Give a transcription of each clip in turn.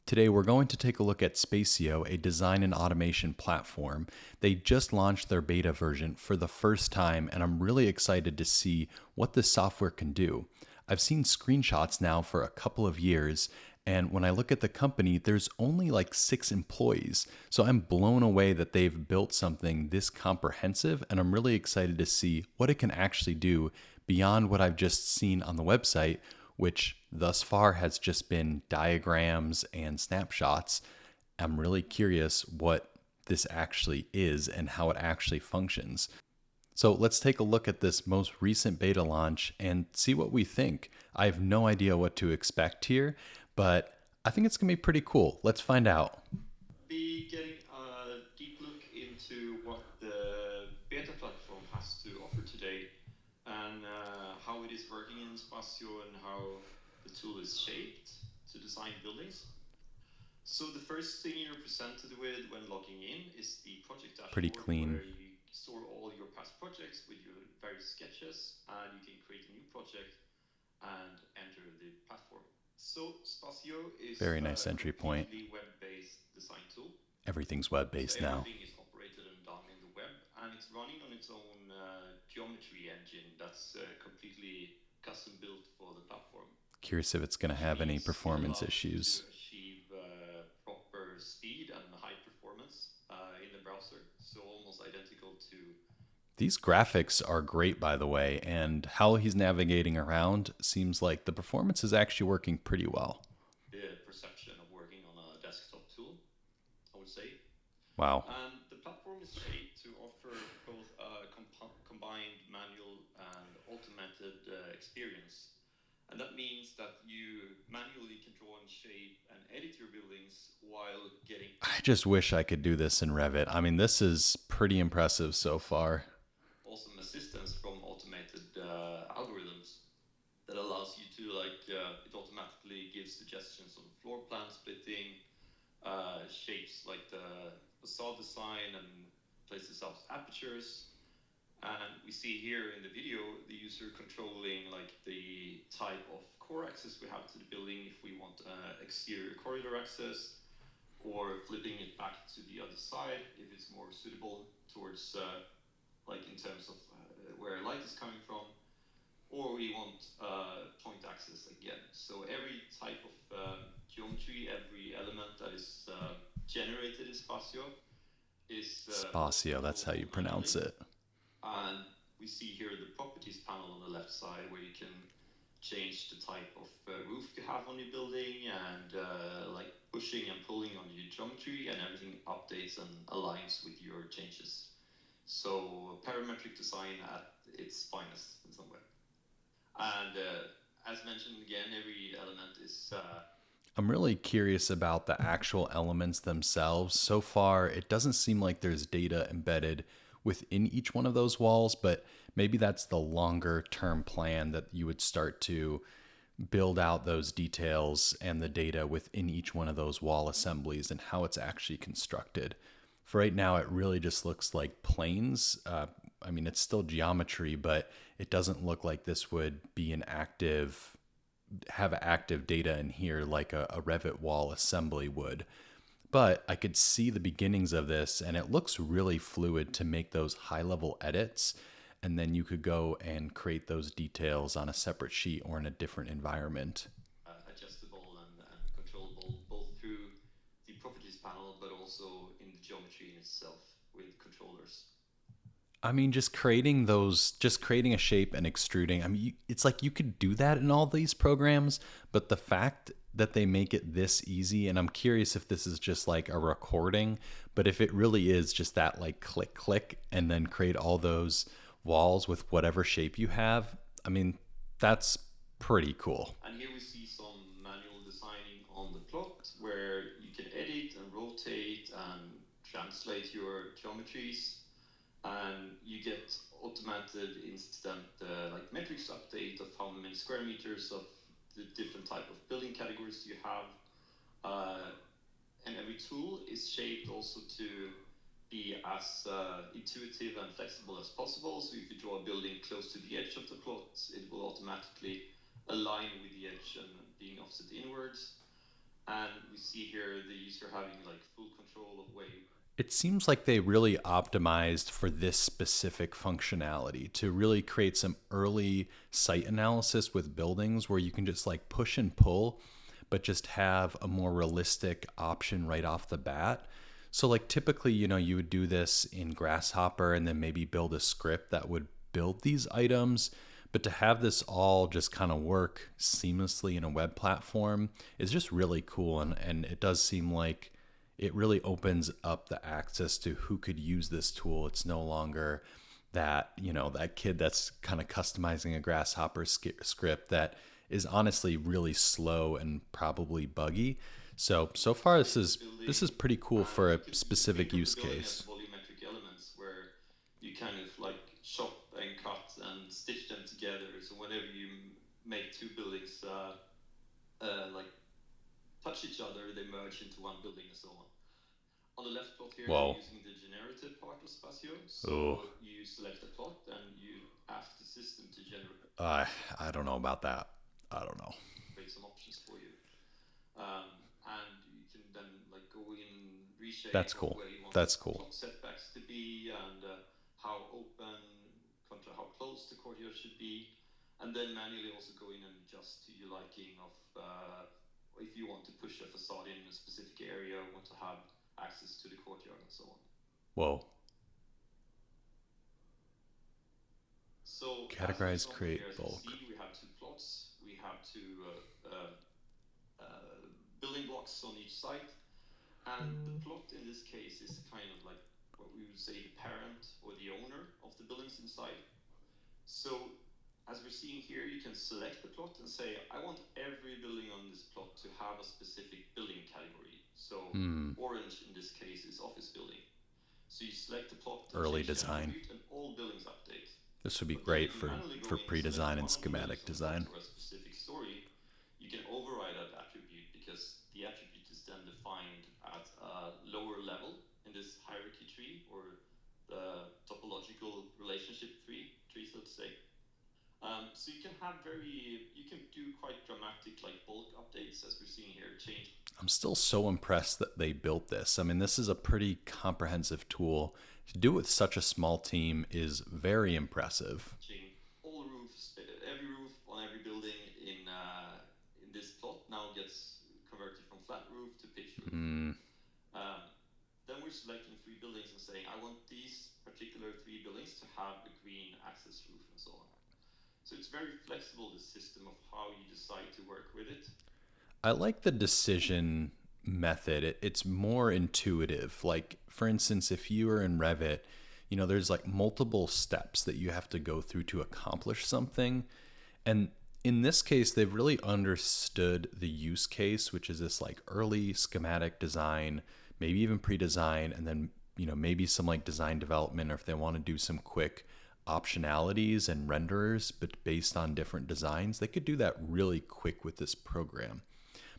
Today, we're going to take a look at Spacio, a design and automation platform. They just launched their beta version for the first time, and I'm really excited to see what this software can do. I've seen screenshots now for a couple of years, and when I look at the company, there's only like 6 employees. So I'm blown away that they've built something this comprehensive, and I'm really excited to see what it can actually do beyond what I've just seen on the website, which thus far has just been diagrams and snapshots. I'm really curious what this actually is and how it actually functions. So let's take a look at this most recent beta launch and see what we think. I have no idea what to expect here, but I think it's gonna be pretty cool. Let's find out. Be getting a deep look into what the beta platform has to offer today and how it is working in Spacio and how the tool is shaped to design buildings. So the first thing you're presented with when logging in is the project Pretty dashboard clean. where you store all your past projects with your various sketches, and you can create a new project and enter the platform. So Spacio is Very a nice entry point. completely web-based design tool. Everything's So web-based now. everything is operated and done in the web, and it's running on its own geometry engine that's completely custom built for the platform. Curious if it's gonna Which have any means it performance allows you to issues. achieve proper speed and high performance in the browser, so almost identical to These graphics are great, by the way, and how he's navigating around seems like the performance is actually working pretty well. the perception of working on a desktop tool, I would say. Wow. And the platform is shaped to offer both a combined manual and automated experience. And that means that you manually can draw and shape and edit your buildings while getting I just wish I could do this in Revit. I mean, this is pretty impressive so far. awesome assistance from automated algorithms that allows you to it automatically gives suggestions on floor plan splitting, shapes like the facade design, and places out apertures. And we see here in the video the user controlling like the type of core access we have to the building, if we want exterior corridor access, or flipping it back to the other side if it's more suitable towards like in terms of where light is coming from, or we want point access again. So every type of geometry, every element that is generated in Spacio is Spacio, that's how you controllable pronounce manually. it. And we see here the properties panel on the left side where you can change the type of roof you have on your building, and like pushing and pulling on your geometry, and everything updates and aligns with your changes. So parametric design at its finest in some way. And as mentioned again, every element is I'm really curious about the actual elements themselves. So far, it doesn't seem like there's data embedded within each one of those walls, but maybe that's the longer term plan that you would start to build out those details and the data within each one of those wall assemblies and how it's actually constructed. For right now, it really just looks like planes. I mean, it's still geometry, but it doesn't look like this would be have active data in here like a Revit wall assembly would. But I could see the beginnings of this, and it looks really fluid to make those high level edits. And then you could go and create those details on a separate sheet or in a different environment. adjustable and controllable both through the properties panel but also in the geometry in itself with controllers. I mean, just creating a shape and extruding. I mean, it's like you could do that in all these programs, but the fact that they make it this easy, and I'm curious if this is just like a recording, but if it really is just that like click, click, and then create all those walls with whatever shape you have, I mean, that's pretty cool. And here we see some manual designing on the plot where you can edit and rotate and translate your geometries, and you get automated instant like metrics update of how many square meters of the different type of building categories you have, and every tool is shaped also to be as intuitive and flexible as possible. So if you draw a building close to the edge of the plot, it will automatically align with the edge and being offset inwards. and we see here the user having like full control of way. It seems like they really optimized for this specific functionality to really create some early site analysis with buildings where you can just like push and pull, but just have a more realistic option right off the bat. So, like, typically, you would do this in Grasshopper and then maybe build a script that would build these items. But to have this all just kind of work seamlessly in a web platform is just really cool. And it does seem like it really opens up the access to who could use this tool. It's no longer that kid that's kind of customizing a Grasshopper script that is honestly really slow and probably buggy. So far Select the this is building, pretty cool and for a you can specific think of the use building as case. volumetric elements where you kind of like chop and cut and stitch them together. So whenever you make two buildings like touch each other, they merge into one building and so on. On the left plot here, we're Whoa. using the generative part of Spacio. Oh, So you select a plot and you ask the system to generate uh, I don't know about that. I don't know. some options for you. And you can then like go in, reshape That's cool. where you want That's cool. plot setbacks to be, and how open contra how close the courtyard should be, and then manually also go in and adjust to your liking of if you want to push a facade in a specific area, want to have access to the courtyard and so on. Whoa. So as an Categorize, example here, create, as we bulk. see, we have two plots, we have two building blocks on each side, and the plot in this case is kind of like what we would say the parent or the owner of the buildings inside. So as we're seeing here, you can select the plot and say, I want every building on this plot to have a specific building category. So Hmm. orange in this case is office building. So you select the plot and Early change the design. attribute, and all buildings update. This would be But then great if you for manually go for in and select pre-design and one of the buildings schematic on the plot design. or a specific story, you can override that attribute because the attribute is then defined at a lower level in this hierarchy tree or the topological relationship tree, so to say. So you can do quite dramatic like bulk updates as we're seeing here, I'm still so impressed that they built this. I mean, this is a pretty comprehensive tool. To do it with such a small team is very impressive. changing all roofs, every roof on every building in this plot now gets converted from flat roof to pitch roof. Mm, Um, then we're selecting three buildings and saying, I want these particular three buildings to have a green access roof and so on. So it's very flexible, the system of how you decide to work with it. I like the decision method. It's more intuitive. Like, for instance, if you are in Revit, there's like multiple steps that you have to go through to accomplish something. And in this case, they've really understood the use case, which is this like early schematic design, maybe even pre-design, and then, maybe some like design development, or if they want to do some quick optionalities and renderers, but based on different designs, they could do that really quick with this program.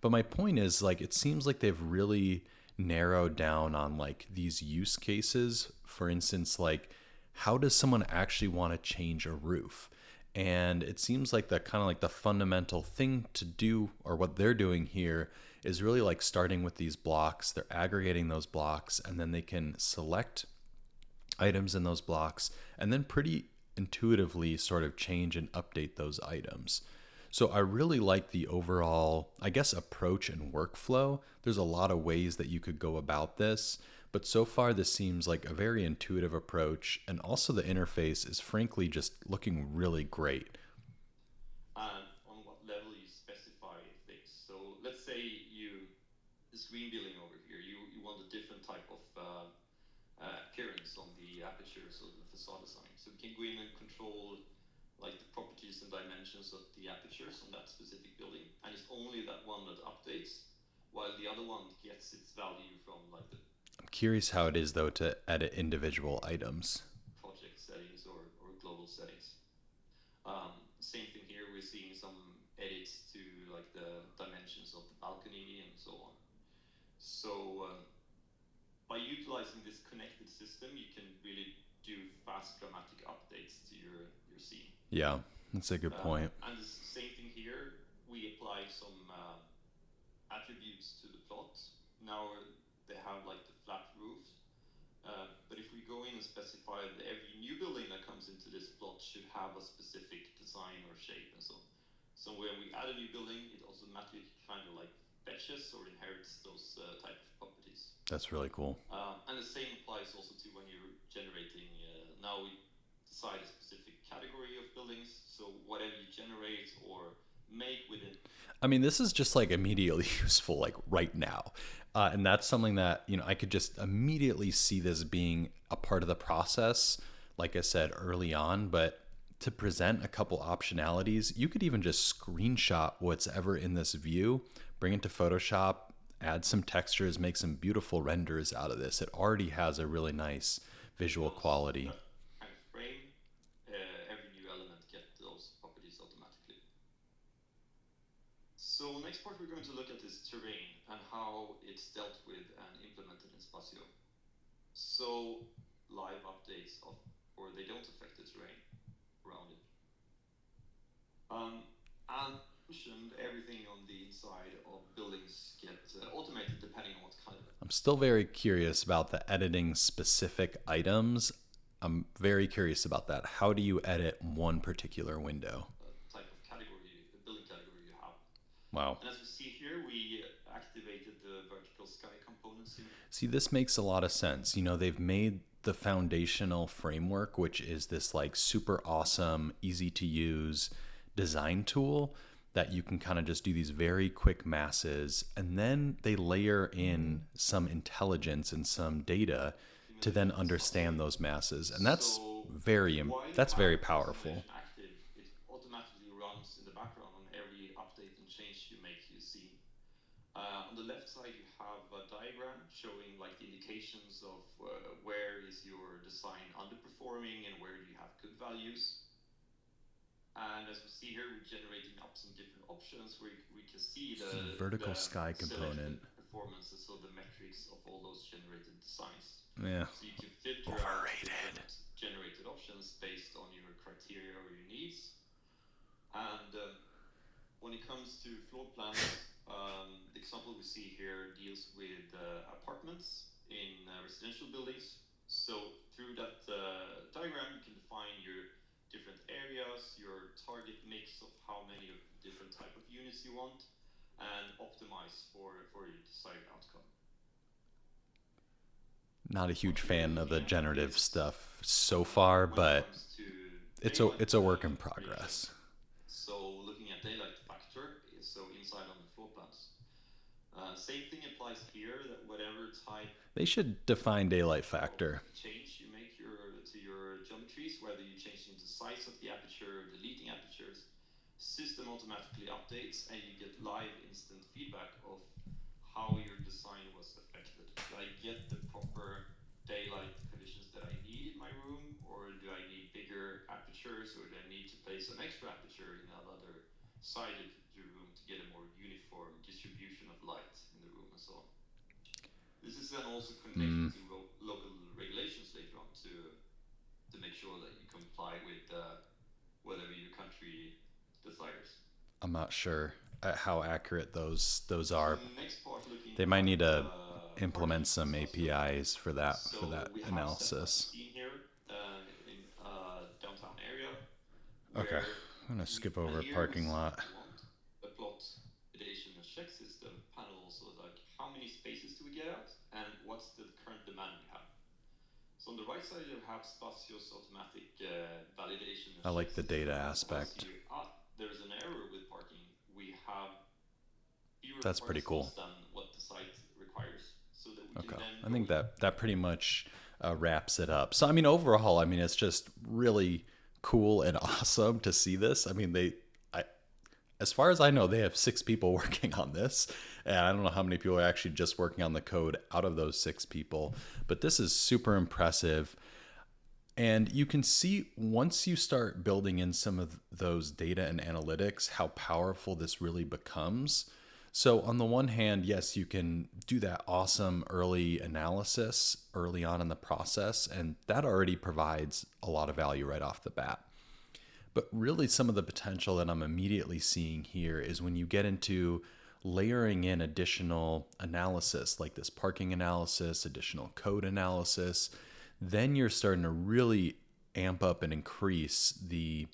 But my point is, like, it seems like they've really narrowed down on like these use cases. For instance, like, how does someone actually want to change a roof? And it seems like that kind of like the fundamental thing to do, or what they're doing here, is really like starting with these blocks. They're aggregating those blocks, and then they can select items in those blocks and then pretty intuitively sort of change and update those items. So I really like the overall, I guess, approach and workflow. There's a lot of ways that you could go about this, but so far this seems like a very intuitive approach, and also the interface is frankly just looking really great. And on what level you specify things. So let's say this green building over here, you want a different type of appearance on the apertures of the facade design. So we can go in and control like the properties and dimensions of the apertures on that specific building, and it's only that one that updates, while the other one gets its value from like the I'm curious how it is though to edit individual items. project settings or global settings. Same thing here, we're seeing some edits to like the dimensions of the balcony and so on. So by utilizing this connected system, you can really do fast dramatic updates to your scene. Yeah, that's a good point. And the same thing here, we apply some attributes to the plot. Now they have like the flat roof. But if we go in and specify that every new building that comes into this plot should have a specific design or shape and so on. So when we add a new building, it automatically kind of like fetches or inherits those type of properties. That's really cool. And the same applies also to when you're generating. Now we decide a specific category of buildings. So whatever you generate or make within. I mean, this is just like immediately useful, like right now. And that's something that, I could just immediately see this being a part of the process, like I said early on. But to present a couple optionalities, you could even just screenshot what's ever in this view, bring it to Photoshop, add some textures, make some beautiful renders out of this. It already has a really nice visual quality. Kind of frame, every new element get those properties automatically. So next part we're going to look at is terrain and how it's dealt with and implemented in Spacio. So live updates or they don't affect the terrain around it. And mentioned everything on the inside of buildings get automated depending on what kind of. I'm still very curious about the editing specific items. I'm very curious about that. How do you edit one particular window? Type of category, the building category you have. Wow. And as we see here, we activated the vertical sky components here. See, this makes a lot of sense. They've made the foundational framework, which is this like super awesome, easy to use design tool that you can kind of just do these very quick masses, and then they layer in some intelligence and some data to then understand those masses, and that's very powerful. Active, it automatically runs in the background on every update and change you make you see. On the left side, you have a diagram showing like the indications of where is your design underperforming and where do you have good values. And as we see here, we're generating up some different options where we can see the vertical sky component performances, so the metrics of all those generated designs. Yeah. So you can filter out different generated options based on your criteria or your needs. And when it comes to floor plans, the example we see here deals with apartments in residential buildings. So through that diagram, you can define your different areas, your target mix of how many of different type of units you want, and optimize for your desired outcome. Not a huge fan of the generative stuff so far, but it's a work in progress. So looking at daylight factor, so inside on the floor plans. Same thing applies here, that whatever type they should define daylight factor. Change you make to your geometries, whether you change into size of the aperture, deleting apertures, system automatically updates and you get live instant feedback of how your design was affected. Do I get the proper daylight conditions that I need in my room, or do I need bigger apertures, or do I need to place an extra aperture in another side of the room to get a more uniform distribution of light in the room and so on. This is then also connected to local regulations later on to make sure that you comply with whatever your country desires. I'm not sure how accurate those are. So they might need to implement some APIs for that analysis. Here in downtown area. Okay, I'm gonna skip over parking lot. The plot validation and check system panel also like how many spaces do we get out and what's the current demand we have. So on the right side you have Spacio's automatic validation. I like the data aspect. There's an error with parking. We have fewer That's pretty cool. Than what the site requires. So that we okay, can then I think that pretty much wraps it up. So I mean, overall, I mean, it's just really cool and awesome to see this. I mean, as far as I know, they have 6 people working on this. And I don't know how many people are actually just working on the code out of those 6 people. But this is super impressive. And you can see once you start building in some of those data and analytics, how powerful this really becomes. So on the one hand, yes, you can do that awesome early analysis early on in the process. And that already provides a lot of value right off the bat. But really some of the potential that I'm immediately seeing here is when you get into layering in additional analysis like this parking analysis, additional code analysis, then you're starting to really amp up and increase the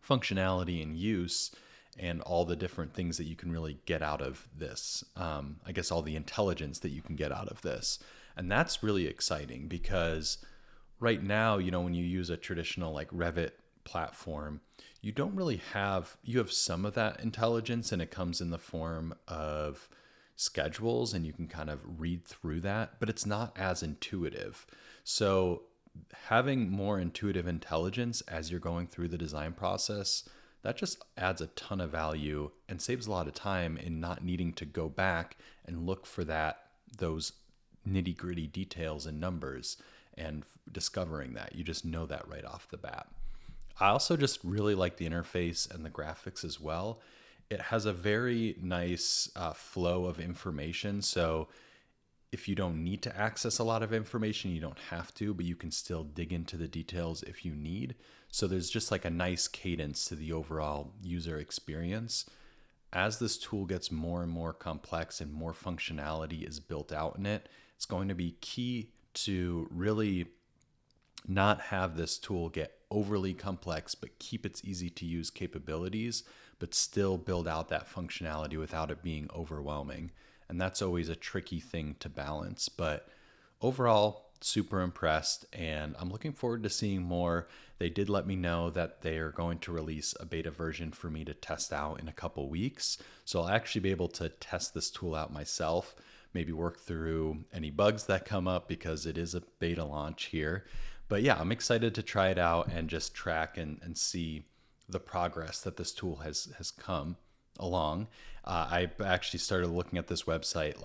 functionality and use and all the different things that you can really get out of this. I guess all the intelligence that you can get out of this. And that's really exciting because right now, when you use a traditional like Revit platform, you don't really have, you have some of that intelligence and it comes in the form of schedules and you can kind of read through that, but it's not as intuitive. So having more intuitive intelligence as you're going through the design process, that just adds a ton of value and saves a lot of time in not needing to go back and look for those nitty gritty details and numbers and discovering that. You just know that right off the bat. I also just really like the interface and the graphics as well. It has a very nice flow of information. So if you don't need to access a lot of information, you don't have to, but you can still dig into the details if you need. So there's just like a nice cadence to the overall user experience. As this tool gets more and more complex and more functionality is built out in it, it's going to be key to really not have this tool get overly complex, but keep its easy to use capabilities, but still build out that functionality without it being overwhelming. And that's always a tricky thing to balance. But overall, super impressed, and I'm looking forward to seeing more. They did let me know that they are going to release a beta version for me to test out in a couple weeks. So I'll actually be able to test this tool out myself, maybe work through any bugs that come up because it is a beta launch here. But yeah, I'm excited to try it out and just track and see the progress that this tool has come along. I actually started looking at this website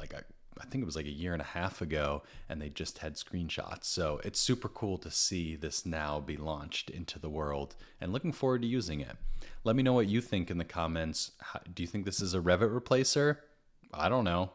I think it was like a year and a half ago, and they just had screenshots. So it's super cool to see this now be launched into the world and looking forward to using it. Let me know what you think in the comments. Do you think this is a Revit replacer? I don't know.